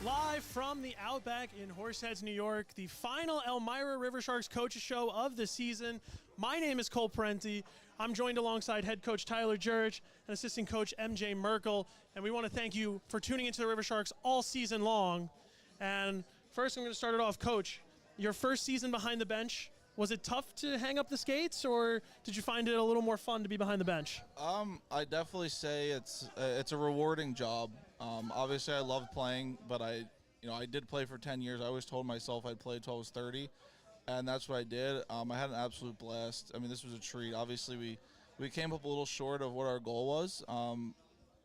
Live from the Outback in Horseheads, New York, the final Elmira River Sharks Coaches Show of the season. My name is Cole Parenti. I'm joined alongside head coach Tyler Gjurich and assistant coach MJ Maerkl, and we want to thank you for tuning into the River Sharks all season long. And first, I'm going to start it off. Coach, your first season behind the bench, was it tough to hang up the skates, or did you find it a little more fun to be behind the bench? I definitely say it's a rewarding job. Obviously, I love playing, but I did play for 10 years. I always told myself I'd play until I was 30, and that's what I did. I had an absolute blast. I mean, this was a treat. Obviously, we came up a little short of what our goal was,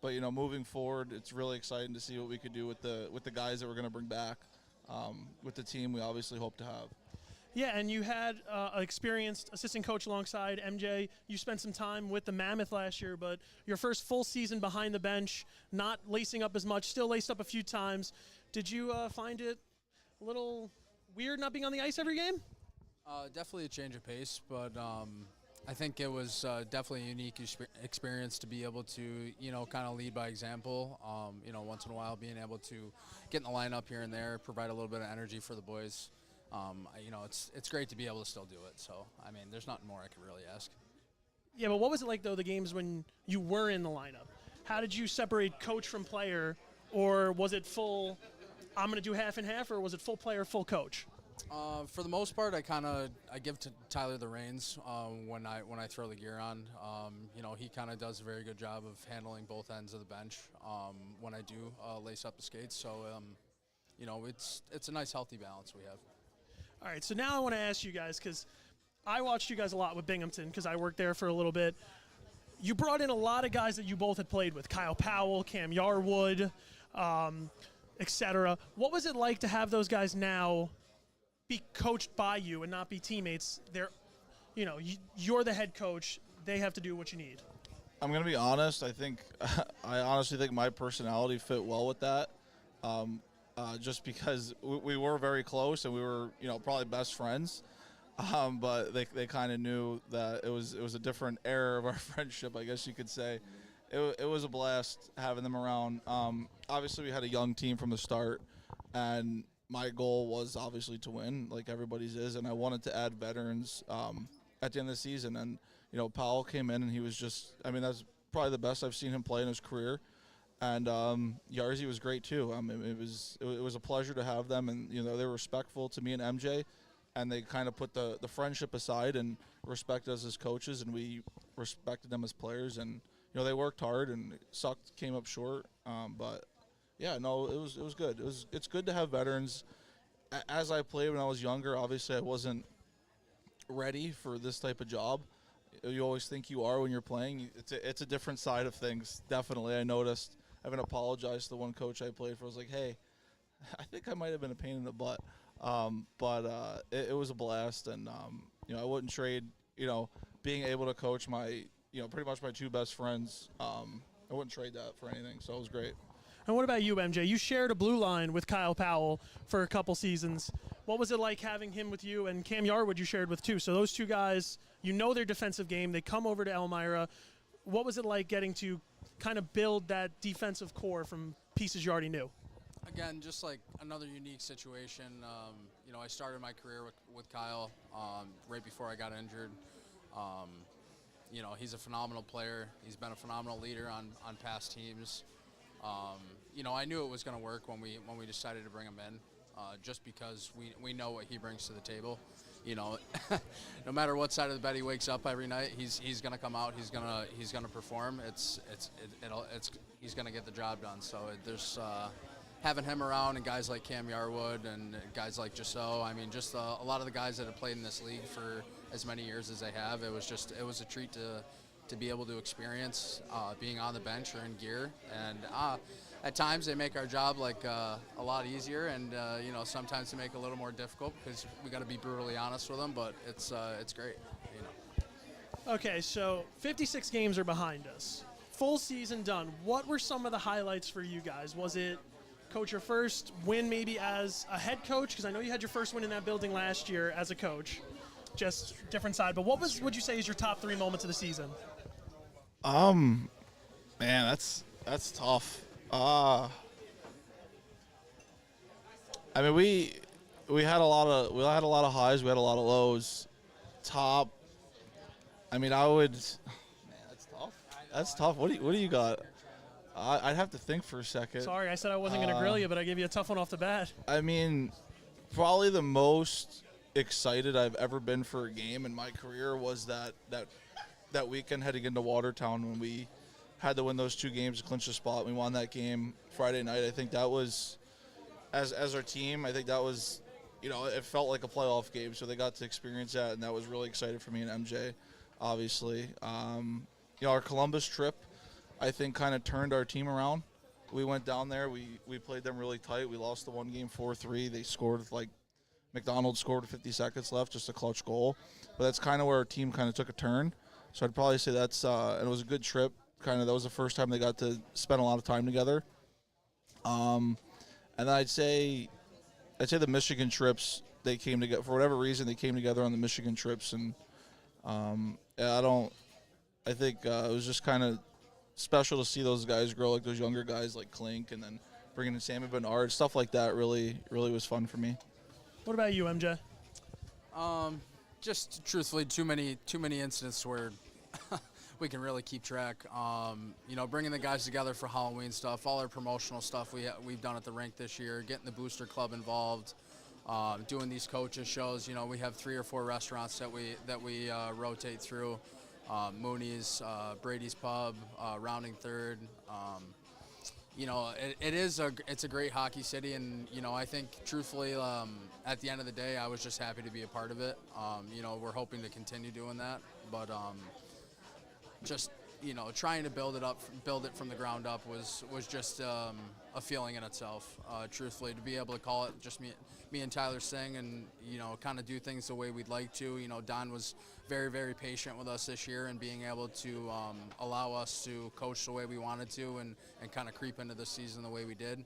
but moving forward, it's really exciting to see what we could do with the guys that we're going to bring back, with the team we obviously hope to have. Yeah, and you had an experienced assistant coach alongside MJ. You spent some time with the Mammoth last year, but your first full season behind the bench, not lacing up as much, still laced up a few times. Did you find it a little weird not being on the ice every game? Definitely a change of pace, but I think it was definitely a unique experience to be able to, kind of lead by example. Once in a while being able to get in the lineup here and there, provide a little bit of energy for the boys. It's great to be able to still do it. So, I mean, there's nothing more I could really ask. Yeah, but what was it like, though, the games when you were in the lineup? How did you separate coach from player, or was it full, I'm going to do half and half, or was it full player, full coach? For the most part, I give to Tyler the reins when I throw the gear on. He kind of does a very good job of handling both ends of the bench when I do lace up the skates. So, it's a nice, healthy balance we have. All right, so now I want to ask you guys, because I watched you guys a lot with Binghamton because I worked there for a little bit. You brought in a lot of guys that you both had played with, Kyle Powell, Cam Yarwood, etc. What was it like to have those guys now be coached by you and not be teammates? You're the head coach. They have to do what you need. I'm going to be honest. I honestly think my personality fit well with that. Just because we were very close and we were, probably best friends, but they kind of knew that it was a different era of our friendship, I guess you could say. It was a blast having them around. Obviously, we had a young team from the start, and my goal was obviously to win, like everybody's is, and I wanted to add veterans at the end of the season. And Powell came in, and he was just, that's probably the best I've seen him play in his career. And Yarzy was great too. It was a pleasure to have them, and they were respectful to me and MJ, and they kind of put the friendship aside and respected us as coaches, and we respected them as players. And they worked hard, and sucked, came up short. But yeah, no, it was good. It's good to have veterans. As I played when I was younger, obviously I wasn't ready for this type of job. You always think you are when you're playing. It's a different side of things. Definitely, I noticed. I haven't apologized to the one coach I played for. I was like, hey, I think I might have been a pain in the butt. But it was a blast, and I wouldn't trade, being able to coach my, pretty much my two best friends. I wouldn't trade that for anything, so it was great. And what about you, MJ? You shared a blue line with Kyle Powell for a couple seasons. What was it like having him with you, and Cam Yarwood you shared with too? So those two guys, their defensive game. They come over to Elmira. What was it like getting to kind of build that defensive core from pieces you already knew? Again, just like another unique situation. I started my career with Kyle right before I got injured. He's a phenomenal player. He's been a phenomenal leader on past teams. I knew it was going to work when we decided to bring him in, just because we know what he brings to the table. No matter what side of the bed he wakes up every night, he's going to come out. He's going to perform. He's going to get the job done. So there's having him around, and guys like Cam Yarwood and guys like Jasso. Just a lot of the guys that have played in this league for as many years as they have. It was a treat to be able to experience being on the bench or in gear. And at times they make our job a lot easier, and sometimes they make it a little more difficult because we got to be brutally honest with them. But it's great. Okay, so 56 games are behind us. Full season done. What were some of the highlights for you guys? Was it, coach, your first win maybe as a head coach? Because I know you had your first win in that building last year as a coach. Just different side. But what would you say is your top 3 moments of the season? Man, that's tough. I mean, we had a lot of highs, we had a lot of lows. Top, I mean, I would. Man, that's tough. That's tough. What do you got? I'd have to think for a second. Sorry, I said I wasn't going to grill you, but I gave you a tough one off the bat. I mean, probably the most excited I've ever been for a game in my career was that weekend heading into Watertown when we had to win those 2 games to clinch the spot. We won that game Friday night. I think that was, as our team, I think that was, it felt like a playoff game. So they got to experience that, and that was really exciting for me and MJ, obviously. Our Columbus trip, I think, kind of turned our team around. We went down there. We played them really tight. We lost the one game 4-3. They scored McDonald scored with 50 seconds left, just a clutch goal. But that's kind of where our team kind of took a turn. So I'd probably say that's and it was a good trip. That was the first time they got to spend a lot of time together. And then I'd say the Michigan trips, they came together for whatever reason. They came together on the Michigan trips, and I think it was just kind of special to see those guys grow, like those younger guys like Klink, and then bringing in Sammy Bernard, stuff like that. Really was fun for me. What about you, MJ? Just truthfully, too many incidents where we can really keep track. Bringing the guys together for Halloween stuff, all our promotional stuff we've done at the rink this year, getting the booster club involved, doing these coaches shows. We have 3 or 4 restaurants that we rotate through. Mooney's, Brady's Pub, Rounding Third. It's a great hockey city, and I think truthfully, at the end of the day, I was just happy to be a part of it. We're hoping to continue doing that, but trying to build it from the ground up was just a feeling in itself. Truthfully, to be able to call it just me and Tyler sing and kind of do things the way we'd like to. Don was very, very patient with us this year and being able to allow us to coach the way we wanted to and kind of creep into the season the way we did.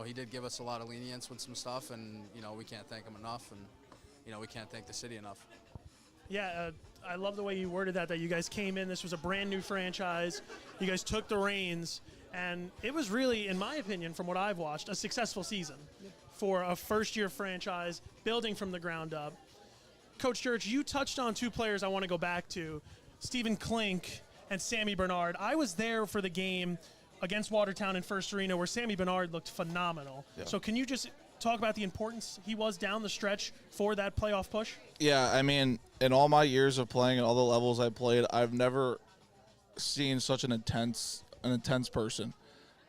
He did give us a lot of lenience with some stuff, and we can't thank him enough, and we can't thank the city enough. Yeah, I love the way you worded that you guys came in. This was a brand new franchise. You guys took the reins, and it was really, in my opinion, from what I've watched, a successful season for a first-year franchise building from the ground up. Coach Gjurich, you touched on 2 players I want to go back to, Stephen Klink and Sammy Bernard. I was there for the game against Watertown in First Arena where Sammy Bernard looked phenomenal. Yeah. So can you just talk about the importance he was down the stretch for that playoff push? Yeah, I mean, in all my years of playing at all the levels I played, I've never seen such an intense person.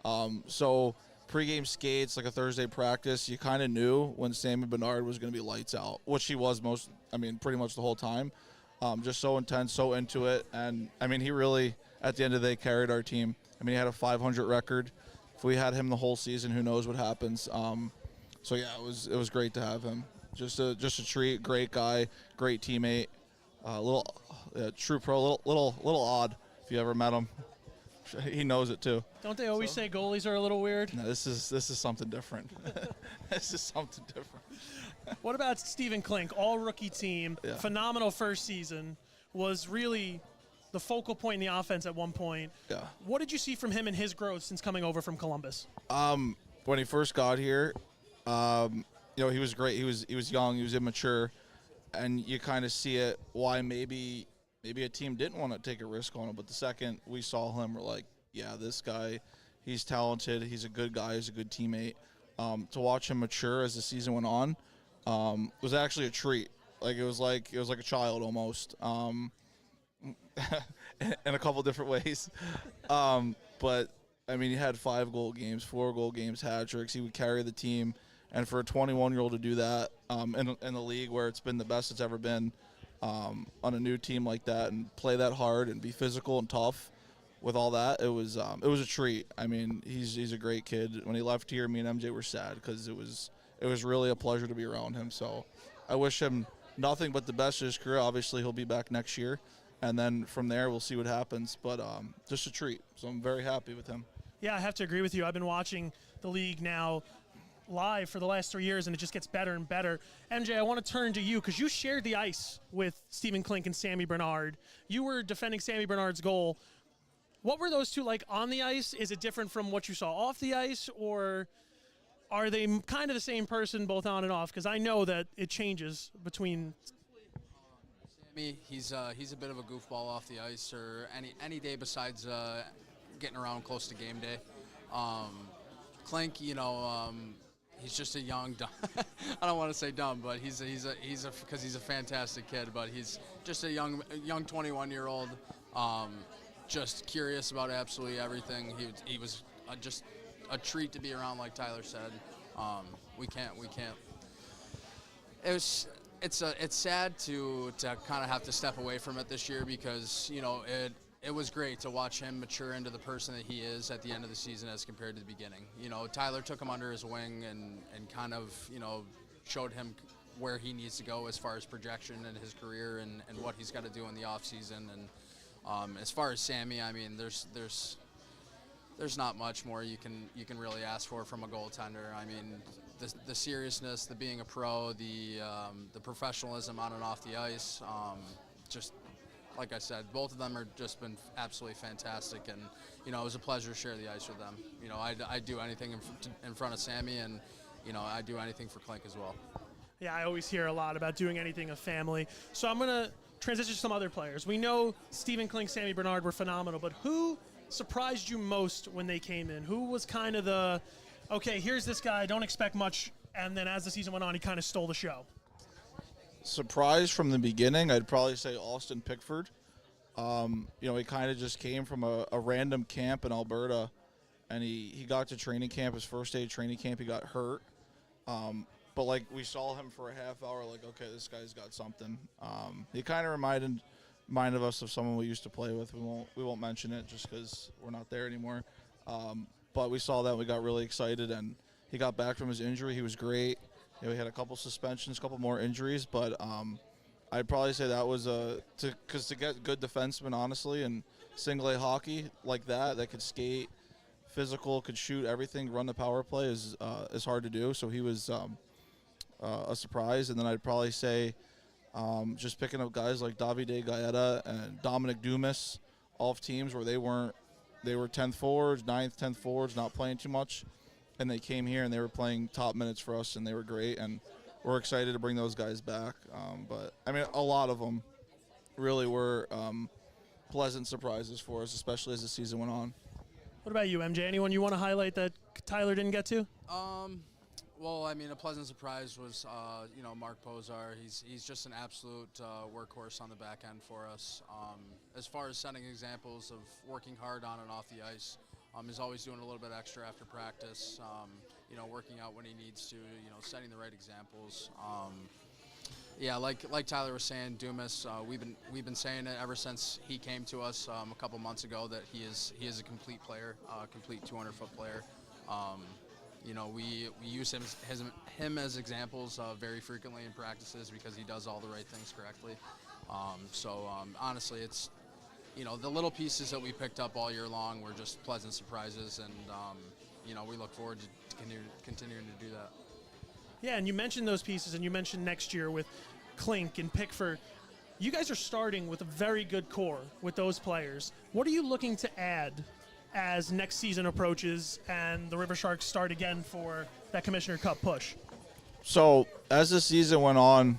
So pregame skates, like a Thursday practice, you kind of knew when Sammy Bernard was going to be lights out, which he was pretty much the whole time. Just so intense, so into it. And, he really, at the end of the day, carried our team. He had a 500 record. If we had him the whole season, who knows what happens. So, yeah, it was great to have him. Just a treat, great guy, great teammate. True pro, little odd if you ever met him. He knows it too. Don't they always say goalies are a little weird? No, this is something different. This is something different. What about Stephen Klink, all rookie team, phenomenal first season, was really the focal point in the offense at one point. Yeah. What did you see from him and his growth since coming over from Columbus? When he first got here, he was great. He was young, he was immature, and you kind of see it why maybe a team didn't want to take a risk on him. But the second we saw him, we're like, yeah, this guy, he's talented. He's a good guy. He's a good teammate. To watch him mature as the season went on was actually a treat. It was like a child almost, in a couple different ways. But he had 5 goal games, 4 goal games, hat tricks. He would carry the team, and for a 21-year-old to do that in the league where it's been the best it's ever been. On a new team like that and play that hard and be physical and tough with all that, it was a treat. He's a great kid. When he left here, me and MJ were sad because it was really a pleasure to be around him. So I wish him nothing but the best in his career. Obviously, he'll be back next year, and then from there we'll see what happens. But just a treat. So I'm very happy with him. Yeah, I have to agree with you. I've been watching the league now live for the last 3 years, and it just gets better and better. MJ, I want to turn to you because you shared the ice with Stephen Klink and Sammy Bernard. You were defending Sammy Bernard's goal. What were those two like on the ice? Is it different from what you saw off the ice, or are they kind of the same person both on and off? Because I know that it changes between. Sammy, he's a bit of a goofball off the ice, or any day besides getting around close to game day. Clink, he's just a young, dumb. I don't want to say dumb, but he's because he's a fantastic kid. But he's just a young 21-year-old, just curious about absolutely everything. He was just a treat to be around, like Tyler said. We can't. It's sad to kind of have to step away from it this year because it was great to watch him mature into the person that he is at the end of the season as compared to the beginning. Tyler took him under his wing and kind of showed him where he needs to go as far as projection in his career and what he's got to do in the off season. And as far as Sammy, I mean, there's not much more you can really ask for from a goaltender. I mean, the seriousness, the being a pro, the professionalism on and off the ice, just like I said, both of them are just been absolutely fantastic, and it was a pleasure to share the ice with them. I do anything in front of Sammy, and I do anything for Clink as well. Yeah, I always hear a lot about doing anything a family. So I'm gonna transition to some other players. We know Stephen Clink, Sammy Bernard were phenomenal, but who surprised you most when they came in? Who was kind of the, okay, here's this guy, don't expect much, and then as the season went on, he kind of stole the show? Surprise from the beginning, I'd probably say Austin Pickford. He kind of just came from a random camp in Alberta, and he got to training camp, his first day of training camp, he got hurt. But we saw him for a half hour, okay, this guy's got something. He kind of reminded us of someone we used to play with. We won't mention it just because we're not there anymore. But we saw that, we got really excited, and he got back from his injury. He was great. We had a couple suspensions, a couple more injuries, but I'd probably say that was because to get good defensemen, honestly, and single A hockey like that could skate, physical, could shoot everything, run the power play is hard to do. So he was a surprise. And then I'd probably say just picking up guys like Davide Gaeta and Dominic Dumas off teams where they were 10th forwards, 9th, 10th forwards, not playing too much. And they came here and they were playing top minutes for us, and they were great. And we're excited to bring those guys back. But, I mean, a lot of them really were pleasant surprises for us, especially as the season went on. What about you, MJ? Anyone you want to highlight that Tyler didn't get to? Well, I mean, a pleasant surprise was, Mark Pozar. He's just an absolute workhorse on the back end for us. As far as setting examples of working hard on and off the ice, he's always doing a little bit extra after practice, working out when he needs to, setting the right examples. Yeah, like Tyler was saying, Dumas, we've been saying it ever since he came to us a couple months ago that he is a complete player, complete 200-foot player. We use him as examples very frequently in practices because he does all the right things correctly. Honestly, it's the little pieces that we picked up all year long were just pleasant surprises, and we look forward to continuing to do that. Yeah, and you mentioned those pieces, and you mentioned next year with Clink and Pickford. You guys are starting with a very good core with those players. What are you looking to add as next season approaches and the River Sharks start again for that Commissioner Cup push? So as the season went on,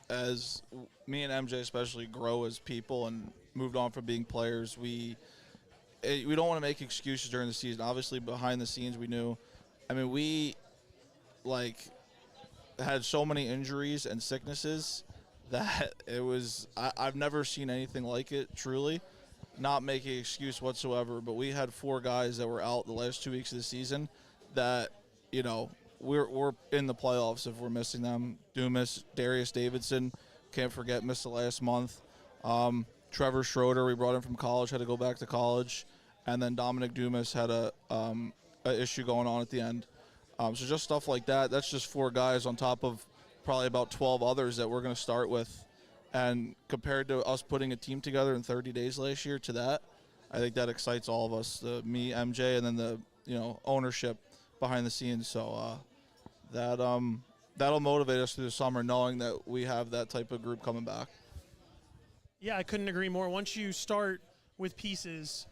as me and MJ especially grow as people and moved on from being players, we don't want to make excuses during the season. Obviously, behind the scenes, we knew. I mean, we had so many injuries and sicknesses that it was. I've never seen anything like it. Truly, not making an excuse whatsoever. But we had 4 guys that were out the last 2 weeks of the season. That we're in the playoffs if we're missing them. Dumas, Darius Davidson, can't forget, missed the last month. Trevor Schroeder, we brought him from college, had to go back to college, and then Dominic Dumas had a issue going on at the end. So just stuff like that. That's just 4 guys on top of probably about 12 others that we're going to start with. And compared to us putting a team together in 30 days last year to that, I think that excites all of us, me, MJ, and then the ownership behind the scenes. So that'll motivate us through the summer, knowing that we have that type of group coming back. Yeah, I couldn't agree more. Once you start with pieces,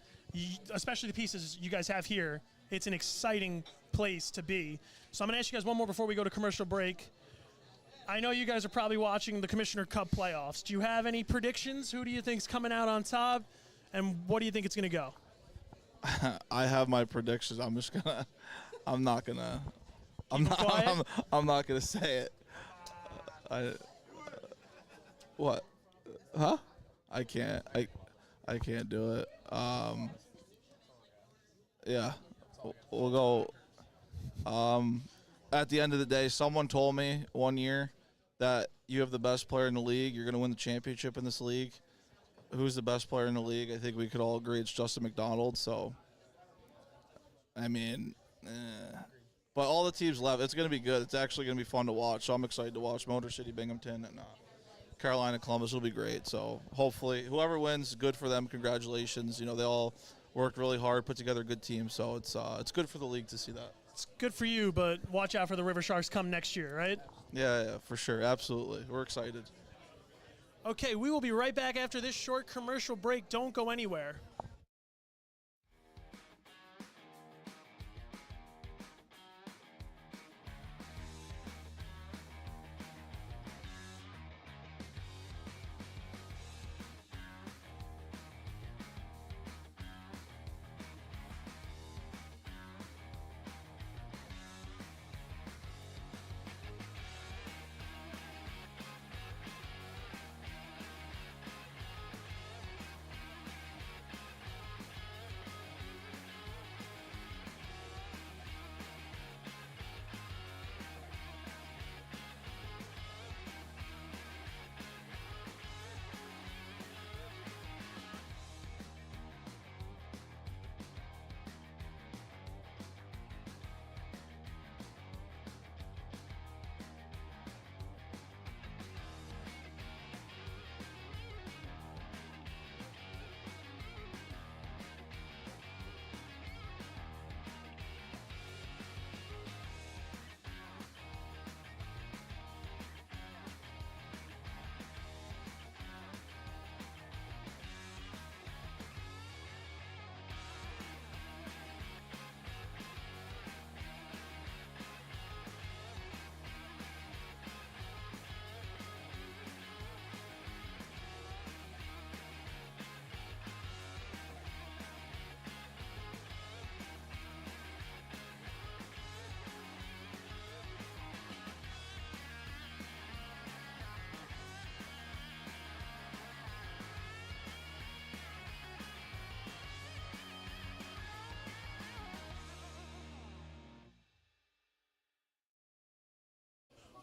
especially the pieces you guys have here, it's an exciting place to be. So I'm going to ask you guys one more before we go to commercial break. I know you guys are probably watching the Commissioner Cup playoffs. Do you have any predictions? Who do you think's coming out on top, and what do you think it's going to go? I have my predictions. I'm not gonna say it. What? Huh? I can't do it. Yeah, we'll go. At the end of the day, someone told me one year that you have the best player in the league. You're going to win the championship in this league. Who's the best player in the league? I think we could all agree it's Justin McDonald. So, I mean, but all the teams left. It's going to be good. It's actually going to be fun to watch. So I'm excited to watch Motor City, Binghamton, and Carolina, Columbus. Will be great. So hopefully, whoever wins, good for them. Congratulations. You know, they all worked really hard, put together a good team. So it's good for the league to see that. It's good for you, but watch out for the River Sharks come next year, right? Yeah, for sure. Absolutely. We're excited. Okay, we will be right back after this short commercial break. Don't go anywhere.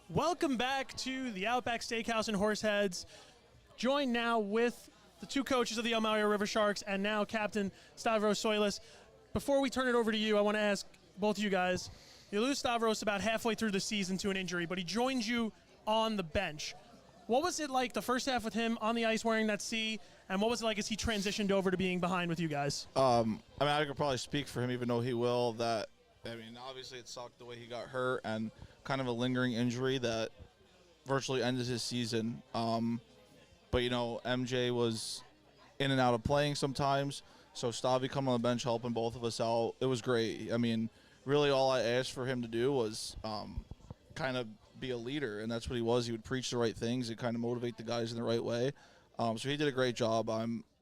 Welcome back to the Outback Steakhouse in Horseheads. Joined now with the two coaches of the Elmira River Sharks and now Captain Stavros Soilis. Before we turn it over to you, I want to ask both of you guys. You lose Stavros about halfway through the season to an injury, but he joined you on the bench. What was it like the first half with him on the ice wearing that C, and what was it like as he transitioned over to being behind with you guys? I could probably speak for him, even though he will. Obviously it sucked the way he got hurt and kind of a lingering injury that virtually ended his season. But, MJ was in and out of playing sometimes, so Stavi coming on the bench helping both of us out. It was great. I mean, really all I asked for him to do was kind of be a leader, and that's what he was. He would preach the right things and kind of motivate the guys in the right way. So he did a great job.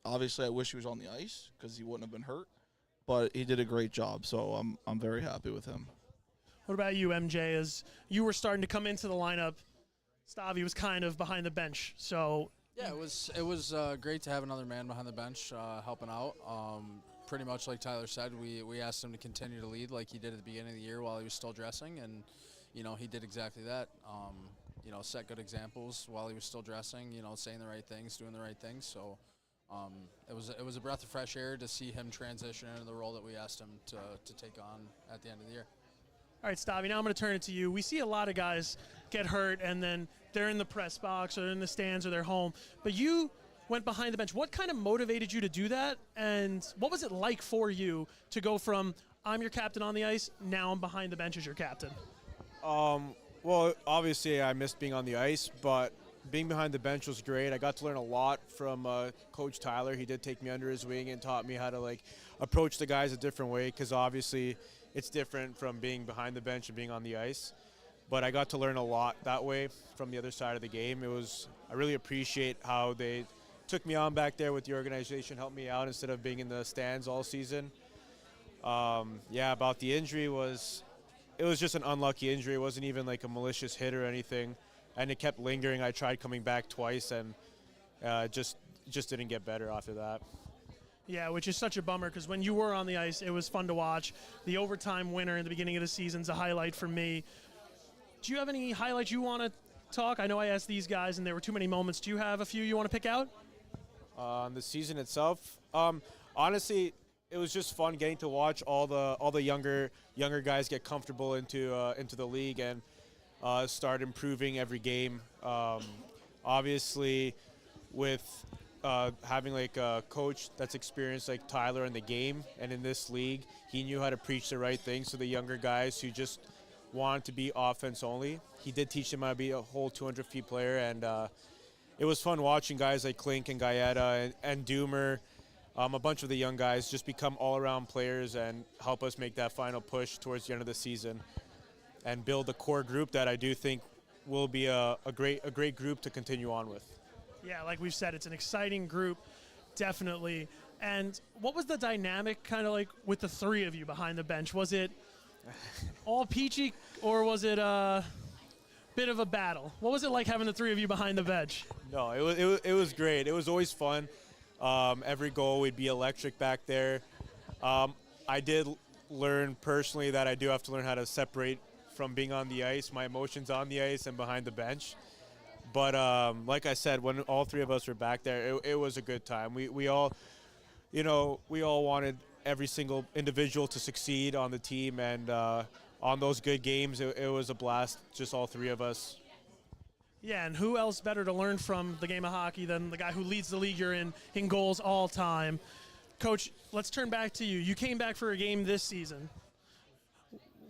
Obviously I wish he was on the ice because he wouldn't have been hurt, but he did a great job, so I'm very happy with him. What about you, MJ? As you were starting to come into the lineup, Stavi was kind of behind the bench. So yeah, it was great to have another man behind the bench helping out. Pretty much like Tyler said, we asked him to continue to lead like he did at the beginning of the year while he was still dressing, and he did exactly that. Set good examples while he was still dressing. Saying the right things, doing the right things. So it was a breath of fresh air to see him transition into the role that we asked him to take on at the end of the year. All right, Stavi, now I'm going to turn it to you. We see a lot of guys get hurt, and then they're in the press box or in the stands or they're home. But you went behind the bench. What kind of motivated you to do that, and what was it like for you to go from I'm your captain on the ice, now I'm behind the bench as your captain? Well, obviously I missed being on the ice, but being behind the bench was great. I got to learn a lot from Coach Tyler. He did take me under his wing and taught me how to approach the guys a different way, because obviously it's different from being behind the bench and being on the ice. But I got to learn a lot that way from the other side of the game. I really appreciate how they took me on back there with the organization, helped me out instead of being in the stands all season. About the injury, it was just an unlucky injury. It wasn't even like a malicious hit or anything, and it kept lingering. I tried coming back twice, and just didn't get better after that. Yeah, which is such a bummer, because when you were on the ice, it was fun to watch. The overtime winner in the beginning of the season is a highlight for me. Do you have any highlights you want to talk? I know I asked these guys, and there were too many moments. Do you have a few you want to pick out? The season itself, honestly, it was just fun getting to watch all the younger guys get comfortable into the league and start improving every game. Obviously, with having a coach that's experienced like Tyler in the game and in this league, he knew how to preach the right things to the younger guys who just wanted to be offense only. He did teach them how to be a whole 200 feet player, and it was fun watching guys like Klink and Gaeta and Doomer, a bunch of the young guys, just become all-around players and help us make that final push towards the end of the season and build a core group that I do think will be a great group to continue on with. Yeah, like we've said, it's an exciting group, definitely. And what was the dynamic kind of like with the three of you behind the bench? Was it all peachy, or was it a bit of a battle? What was it like having the three of you behind the bench? No, it was great. It was always fun. Every goal would be electric back there. I did learn personally that I do have to learn how to separate from being on the ice, my emotions on the ice and behind the bench. But like I said, when all three of us were back there, it was a good time. We all wanted every single individual to succeed on the team, and on those good games, it was a blast, just all three of us. Yeah, and who else better to learn from the game of hockey than the guy who leads the league you're in goals all time? Coach, let's turn back to you. You came back for a game this season.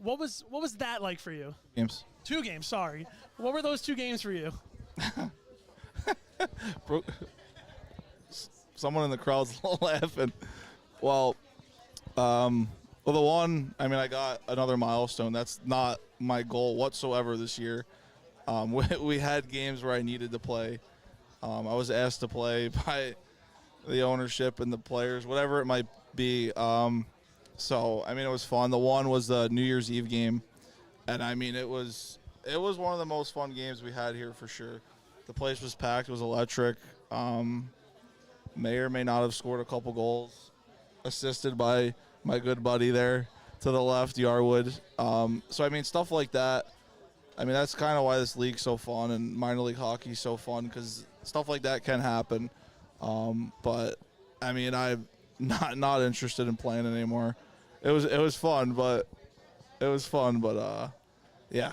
What was that like for you? Games. 2 games, sorry. What were those 2 games for you? Someone in the crowd's laughing. Well, the one, I got another milestone. That's not my goal whatsoever this year. We had games where I needed to play. I was asked to play by the ownership and the players, whatever it might be. So, it was fun. The one was the New Year's Eve game. And, it was one of the most fun games we had here for sure. The place was packed. It was electric. May or may not have scored a couple goals, assisted by my good buddy there to the left, Yarwood. Stuff like that. That's kind of why this league's so fun and minor league hockey's so fun, because stuff like that can happen. But I'm not interested in playing anymore. It was fun, but yeah.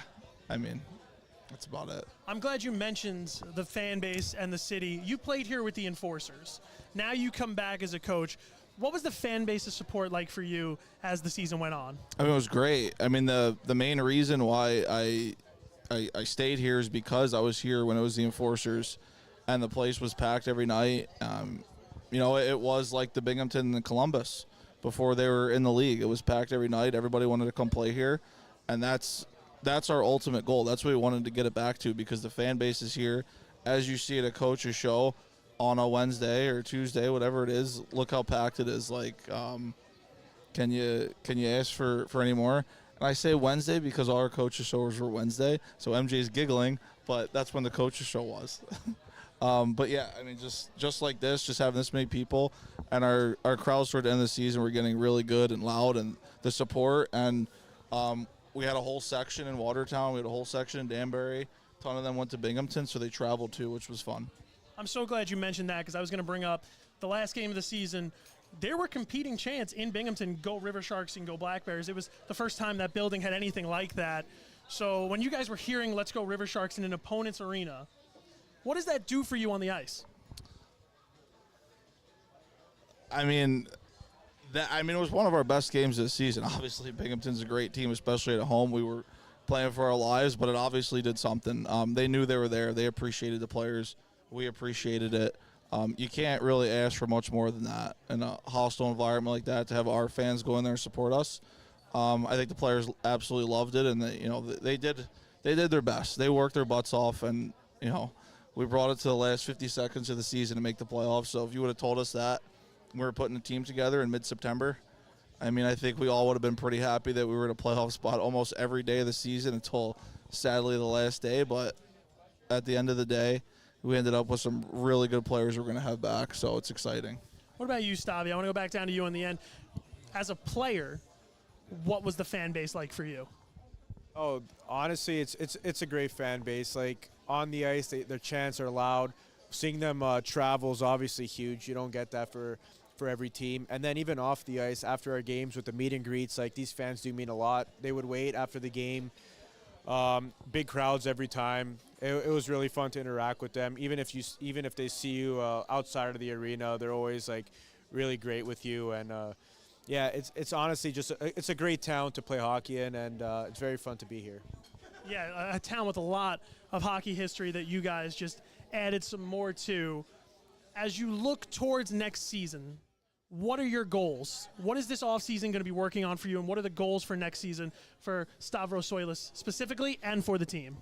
That's about it. I'm glad you mentioned the fan base and the city. You played here with the Enforcers. Now you come back as a coach. What was the fan base's support like for you as the season went on? It was great. The main reason why I stayed here is because I was here when it was the Enforcers, and the place was packed every night. It was like the Binghamton and Columbus before they were in the league. It was packed every night. Everybody wanted to come play here, and that's our ultimate goal. That's what we wanted to get it back to, because the fan base is here. As you see at a coach's show on a Wednesday or Tuesday, whatever it is, look how packed it is. Can you ask for any more? And I say Wednesday because all our coaches' shows were Wednesday, so MJ's giggling, but that's when the coaches' show was. But yeah, just like this, just having this many people, and our crowds toward the end of the season were getting really good and loud, and the support, and we had a whole section in Watertown, we had a whole section in Danbury. A ton of them went to Binghamton, so they traveled too, which was fun. I'm so glad you mentioned that, because I was going to bring up the last game of the season. There were competing chants in Binghamton, go River Sharks and go Black Bears. It was the first time that building had anything like that. So when you guys were hearing let's go River Sharks in an opponent's arena, what does that do for you on the ice? It was one of our best games this season. Obviously, Binghamton's a great team, especially at home. We were playing for our lives, but it obviously did something. They knew they were there. They appreciated the players. We appreciated it. You can't really ask for much more than that in a hostile environment like that, to have our fans go in there and support us. I think the players absolutely loved it, and they did their best. They worked their butts off, and we brought it to the last 50 seconds of the season to make the playoffs. So if you would have told us that we were putting a team together in mid-September, I think we all would have been pretty happy that we were in a playoff spot almost every day of the season until, sadly, the last day. But at the end of the day, we ended up with some really good players we're going to have back, so it's exciting. What about you, Stavi? I want to go back down to you in the end. As a player, what was the fan base like for you? Oh, honestly, it's a great fan base. Like, on the ice, their chants are loud. Seeing them travel is obviously huge. You don't get that for every team. And then even off the ice, after our games with the meet and greets, like, these fans do mean a lot. They would wait after the game. Big crowds every time. It was really fun to interact with them. Even if they see you outside of the arena, they're always like really great with you. And yeah, it's honestly just it's a great town to play hockey in, and it's very fun to be here. Yeah, a town with a lot of hockey history that you guys just added some more to. As you look towards next season, what are your goals? What is this offseason going to be working on for you, and what are the goals for next season for Stavros Soilis specifically and for the team?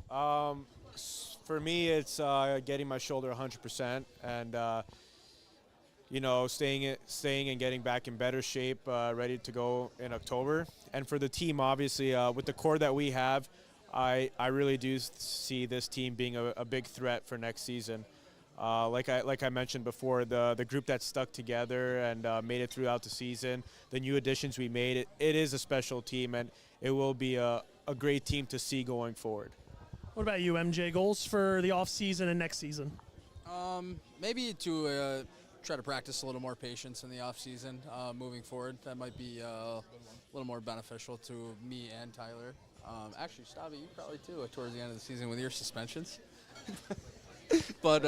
For me, it's getting my shoulder 100% and staying and getting back in better shape, ready to go in October. And for the team, obviously, with the core that we have, I really do see this team being a big threat for next season. Like I mentioned before, the group that stuck together and made it throughout the season, the new additions we made, it is a special team, and it will be a great team to see going forward. What about you, MJ? Goals for the offseason and next season? Maybe to try to practice a little more patience in the offseason moving forward. That might be a little more beneficial to me and Tyler. Actually, Stavi, you probably too towards the end of the season with your suspensions. But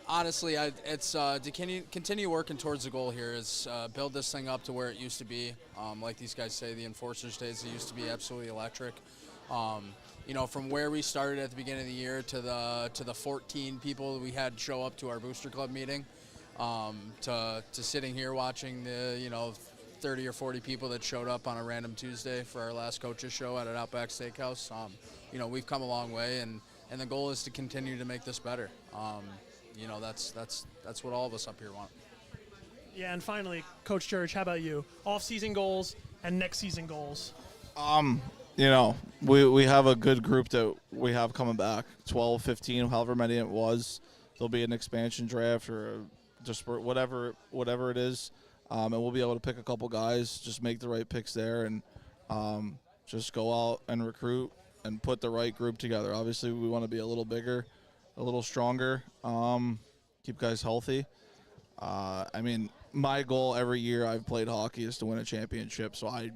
honestly, it's to continue working towards the goal here is build this thing up to where it used to be. Like these guys say, the Enforcers days, it used to be absolutely electric. From where we started at the beginning of the year to the 14 people we had show up to our booster club meeting, to sitting here watching the 30 or 40 people that showed up on a random Tuesday for our last coaches show at an Outback Steakhouse. We've come a long way, and the goal is to continue to make this better. That's what all of us up here want. Yeah, and finally, Coach Gjurich, how about you? Off-season goals and next season goals. We have a good group that we have coming back, 12, 15, however many it was. There'll be an expansion draft or just whatever it is, and we'll be able to pick a couple guys, just make the right picks there, and just go out and recruit and put the right group together. Obviously, we want to be a little bigger, a little stronger, keep guys healthy. My goal every year I've played hockey is to win a championship, so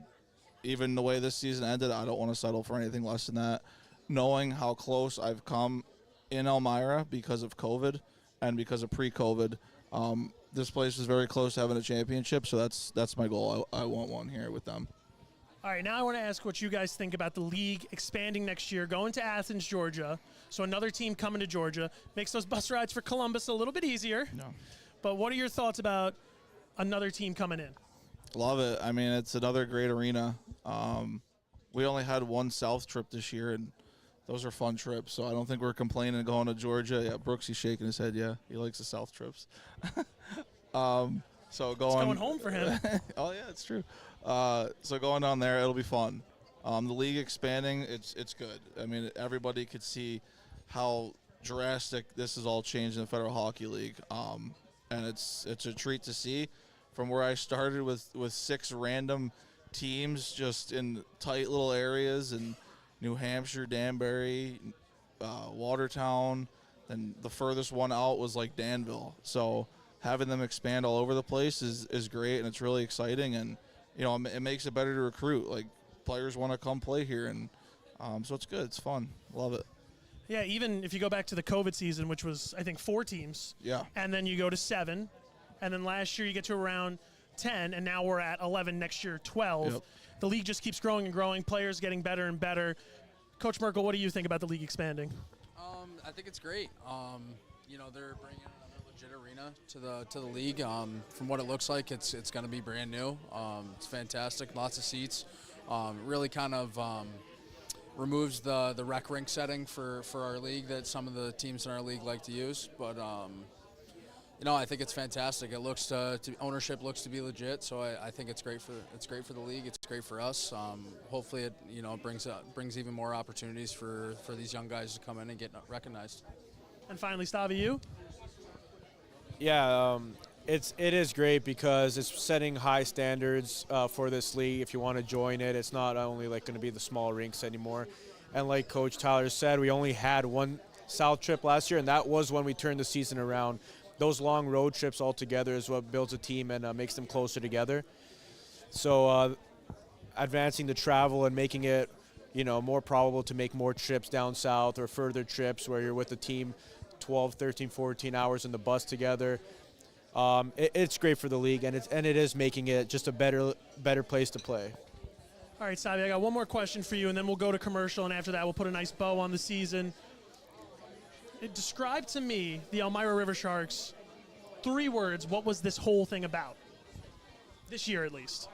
even the way this season ended, I don't want to settle for anything less than that. Knowing how close I've come in Elmira because of COVID and because of pre-COVID, this place was very close to having a championship, so that's my goal. I want one here with them. All right, now I want to ask what you guys think about the league expanding next year, going to Athens, Georgia. So another team coming to Georgia makes those bus rides for Columbus a little bit easier. No. But what are your thoughts about another team coming in? Love it. It's another great arena. We only had one South trip this year, and those are fun trips. So I don't think we're complaining going to Georgia. Yeah, Brooks, he's shaking his head. Yeah, he likes the South trips. It's going home for him. Oh, yeah, it's true. So going down there, it'll be fun. The league expanding, it's good. Everybody could see how drastic this has all changed in the Federal Hockey League, and it's a treat to see. From where I started with 6 random teams just in tight little areas in New Hampshire, Danbury, Watertown, and the furthest one out was like Danville. So having them expand all over the place is great, and it's really exciting, and it makes it better to recruit. Like, players want to come play here, and so it's good. It's fun. Love it. Yeah, even if you go back to the COVID season, which was, I think, 4 teams. Yeah. And then you go to 7. And then last year you get to around 10, and now we're at 11, next year 12. Yep. The league just keeps growing and growing, players getting better and better. Coach Maerkl, what do you think about the league expanding? I think it's great. They're bringing another legit arena to the league. From what it looks like, it's going to be brand new. It's fantastic, lots of seats. Really kind of removes the rec rink setting for our league that some of the teams in our league like to use. But I think it's fantastic. It looks ownership looks to be legit, so I think it's great for the league. It's great for us. Hopefully, it brings even more opportunities for these young guys to come in and get recognized. And finally, Stavi, you? Yeah, it is great because it's setting high standards for this league. If you want to join it, it's not only going to be the small rinks anymore. And like Coach Tyler said, we only had one South trip last year, and that was when we turned the season around. Those long road trips all together is what builds a team and makes them closer together. So advancing the travel and making it, more probable to make more trips down south or further trips where you're with the team 12, 13, 14 hours in the bus together. It's great for the league, and it is making it just a better place to play. All right, Stavi, I got one more question for you, and then we'll go to commercial, and after that we'll put a nice bow on the season. Describe to me the Elmira River Sharks, 3 words. What was this whole thing about? This year, at least.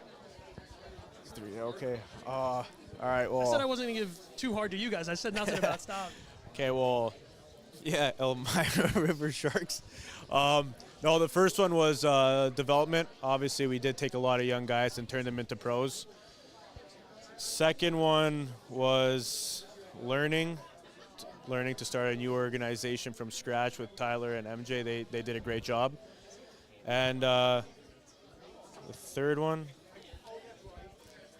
3, okay. All right, well. I said I wasn't going to give too hard to you guys. I said nothing about stop. Okay, well, yeah, Elmira River Sharks. No, the first one was development. Obviously, we did take a lot of young guys and turn them into pros. Second one was learning to start a new organization from scratch with Tyler and MJ. They did a great job. And the third one,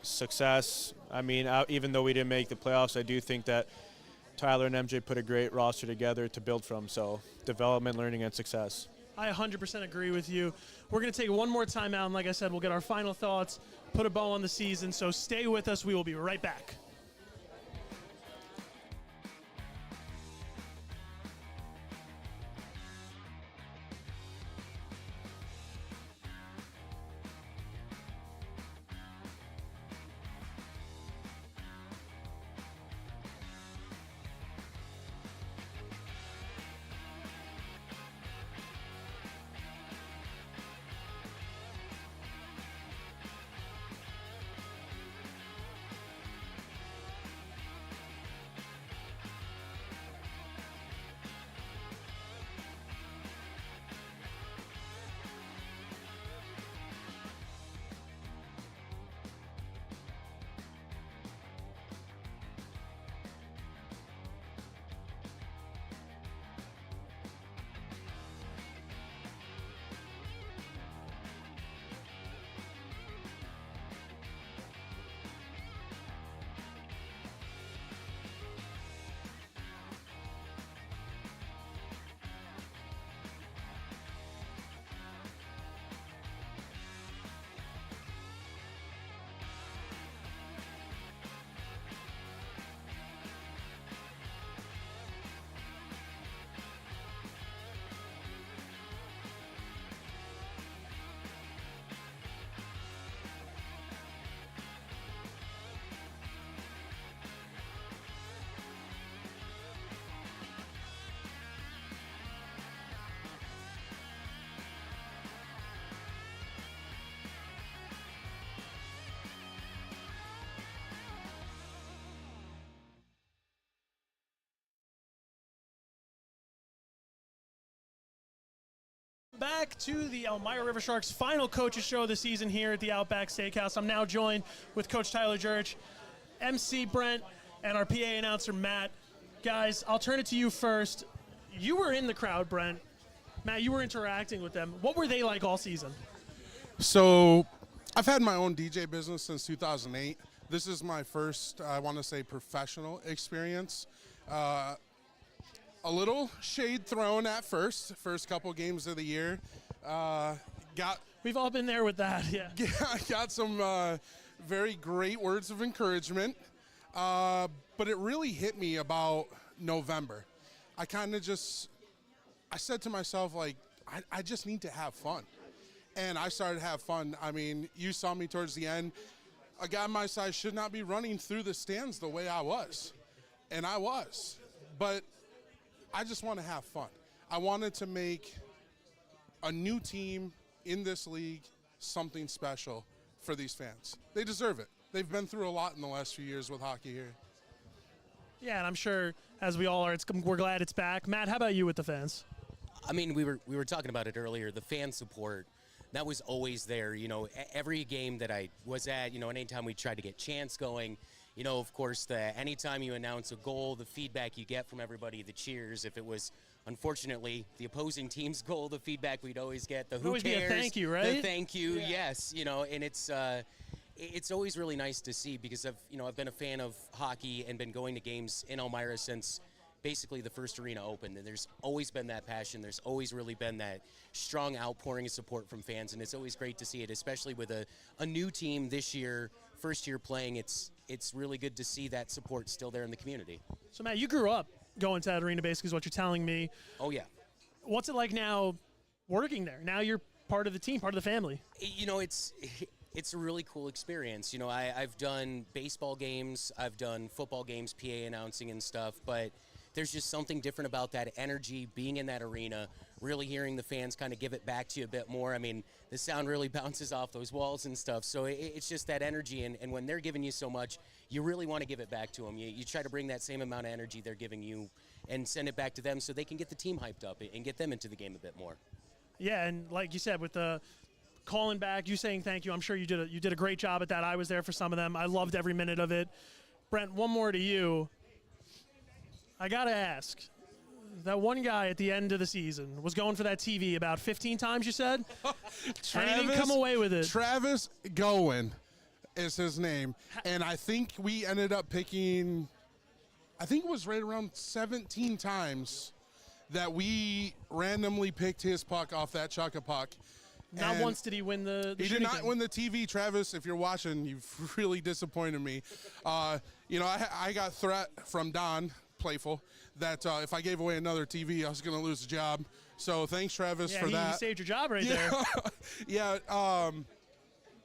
success. I mean, even though we didn't make the playoffs, I do think that Tyler and MJ put a great roster together to build from. So development, learning, and success. I 100% agree with you. We're going to take one more time out, and like I said, we'll get our final thoughts, put a bow on the season. So stay with us. We will be right back. Back to the Elmira River Sharks final coaches show of the season here at the Outback Steakhouse. I'm now joined with Coach Tyler Gjurich, MC Brent, and our PA announcer Matt. Guys, I'll turn it to you first. You were in the crowd, Brent. Matt, you were interacting with them. What were they like all season? So I've had my own DJ business since 2008. This is my first, I want to say, professional experience. A little shade thrown at first couple games of the year. We've all been there with that, yeah. Got some very great words of encouragement, but it really hit me about November. I said to myself, like, I just need to have fun. and I started to have fun. I mean, you saw me towards the end. A guy my size should not be running through the stands the way I was, and I was. But I just want to have fun. I wanted to make a new team in this league something special for these fans. They deserve it. They've been through a lot in the last few years with hockey here. Yeah, and I'm sure, as we all are, we're glad it's back. Matt, how about you with the fans? I mean, we were talking about it earlier. The fan support, that was always there. You know, every game that I was at, you know, anytime we tried to get chants going, you know, of course, anytime you announce a goal, the feedback you get from everybody, the cheers. If it was, unfortunately, the opposing team's goal, the feedback we'd always get, the who always cares, be a thank you, right? the thank you, yes, you know, and it's always really nice to see because I've been a fan of hockey and been going to games in Elmira since basically the first arena opened, and there's always been that passion. There's always really been that strong outpouring of support from fans, and it's always great to see it, especially with a new team this year, first year playing. It's really good to see that support still there in the community. So, Matt, you grew up going to that arena, basically, is what you're telling me. Oh, yeah. What's it like now working there? Now you're part of the team, part of the family. You know, it's a really cool experience. You know, I've done baseball games, I've done football games, PA announcing and stuff, but there's just something different about that energy, being in that arena, really hearing the fans kind of give it back to you a bit more. I mean, the sound really bounces off those walls and stuff, so it's just that energy, and when they're giving you so much, you really want to give it back to them. You try to bring that same amount of energy they're giving you and send it back to them so they can get the team hyped up and get them into the game a bit more. Yeah, and like you said, with the calling back, you saying thank you, I'm sure you did a great job at that. I was there for some of them. I loved every minute of it. Brent, one more to you. I got to ask, that one guy at the end of the season was going for that TV about 15 times, you said? And he didn't come away with it. Travis Gowen is his name. And I think we ended up picking, I think it was right around 17 times that we randomly picked his puck off that Chuck-a-Puck. Not once did he win the He did not win the TV. Travis, if you're watching, you've really disappointed me. You know, I got threat from Don, Playful, that if I gave away another TV, I was going to lose the job. So thanks, Travis, for that. You saved your job right there. Yeah.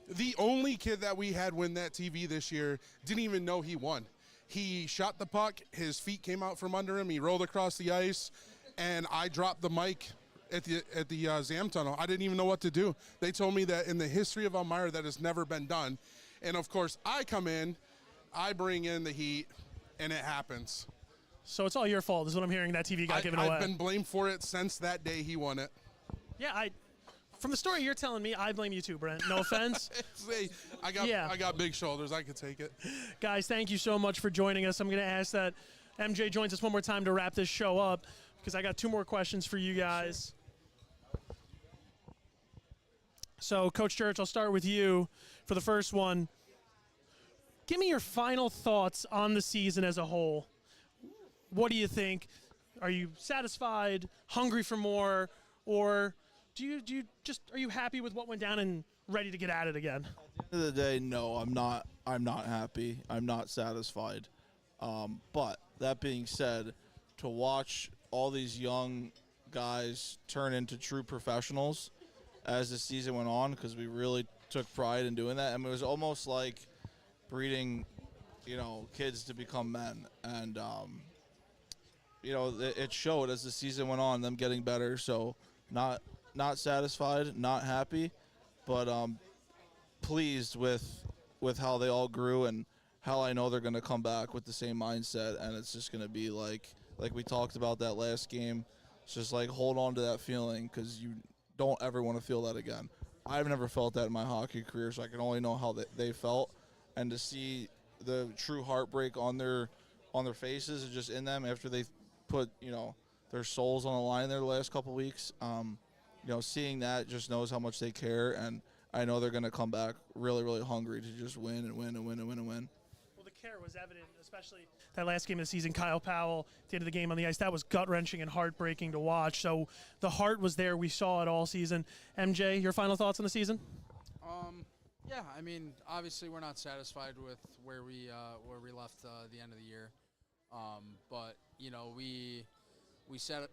The only kid that we had win that TV this year didn't even know he won. He shot the puck. His feet came out from under him. He rolled across the ice, and I dropped the mic at the Zam tunnel. I didn't even know what to do. They told me that in the history of Elmira that has never been done. And, of course, I come in, I bring in the heat, and it happens. So it's all your fault is what I'm hearing. That TV got given away. I've been blamed for it since that day he won it. Yeah, from the story you're telling me, I blame you too, Brent. No offense. I got big shoulders. I could take it. Guys, thank you so much for joining us. I'm going to ask that MJ joins us one more time to wrap this show up because I got two more questions for you guys. So, Coach Gjurich, I'll start with you for the first one. Give me your final thoughts on the season as a whole. What do you think? Are you satisfied, hungry for more, or are you happy with what went down and ready to get at it again? At the end of the day, no, I'm not happy. I'm not satisfied. But that being said, to watch all these young guys turn into true professionals as the season went on, because we really took pride in doing that. I mean, it was almost like breeding, kids to become men. And, it showed as the season went on, them getting better. So not satisfied, not happy, but pleased with how they all grew and how I know they're going to come back with the same mindset. And it's just going to be like we talked about that last game. It's just like hold on to that feeling, because you don't ever want to feel that again. I've never felt that in my hockey career, so I can only know how they felt. And to see the true heartbreak on their faces and just in them after they put their souls on the line there the last couple weeks, seeing that just knows how much they care, and I know they're going to come back really, really hungry to just win and win and win and win and win. Well, the care was evident, especially that last game of the season. Kyle Powell, at the end of the game on the ice, that was gut-wrenching and heartbreaking to watch. So the heart was there. We saw it all season. MJ, your final thoughts on the season? Yeah, I mean, obviously we're not satisfied with where we left the end of the year, but we set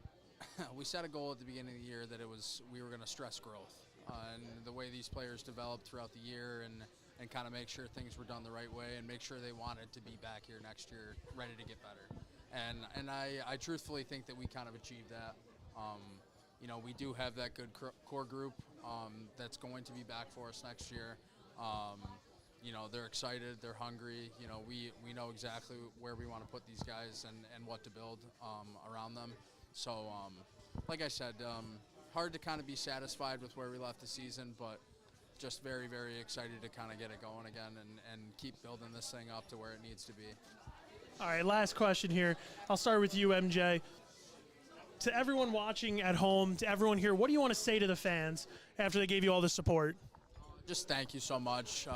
we set a goal at the beginning of the year that we were going to stress growth. and the way these players developed throughout the year, and kind of make sure things were done the right way, and make sure they wanted to be back here next year ready to get better. And I truthfully think that we kind of achieved that. You know, we do have that good core group that's going to be back for us next year. You know, they're excited, they're hungry. You know, we know exactly where we want to put these guys and what to build around them. So, like I said, hard to kind of be satisfied with where we left the season, but just very, very excited to kind of get it going again and keep building this thing up to where it needs to be. All right, last question here. I'll start with you, MJ. To everyone watching at home, to everyone here, what do you want to say to the fans after they gave you all the support? Just thank you so much.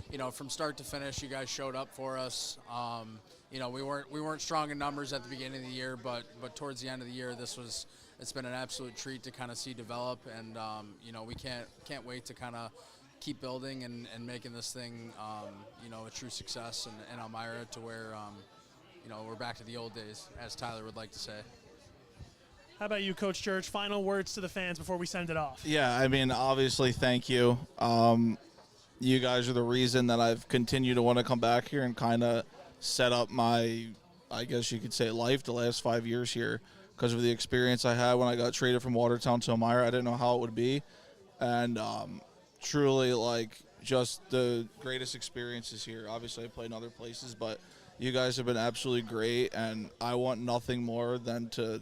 You know, from start to finish, you guys showed up for us. You know, we weren't strong in numbers at the beginning of the year, but towards the end of the year, it's been an absolute treat to kind of see develop, and you know, we can't wait to kind of keep building and making this thing you know, a true success in Elmira, to where you know, we're back to the old days, as Tyler would like to say. How about you, Coach Gjurich? Final words to the fans before we send it off. Yeah, I mean, obviously, thank you. You guys are the reason that I've continued to want to come back here and kind of set up my, I guess you could say, life the last 5 years here, because of the experience I had when I got traded from Watertown to Elmira. I didn't know how it would be, and truly, like, just the greatest experiences here. Obviously, I played in other places, but you guys have been absolutely great, and I want nothing more than to,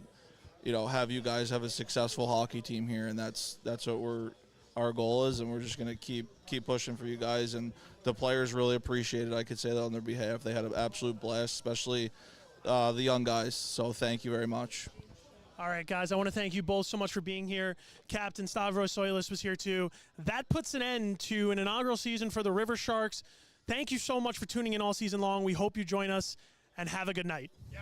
you know, have you guys have a successful hockey team here, and that's what our goal is, and we're just going to keep pushing for you guys, and the players really appreciate it. I could say that on their behalf. They had an absolute blast, especially the young guys, so thank you very much. All right, guys, I want to thank you both so much for being here. Captain Stavros Soilis was here, too. That puts an end to an inaugural season for the River Sharks. Thank you so much for tuning in all season long. We hope you join us, and have a good night. Yeah.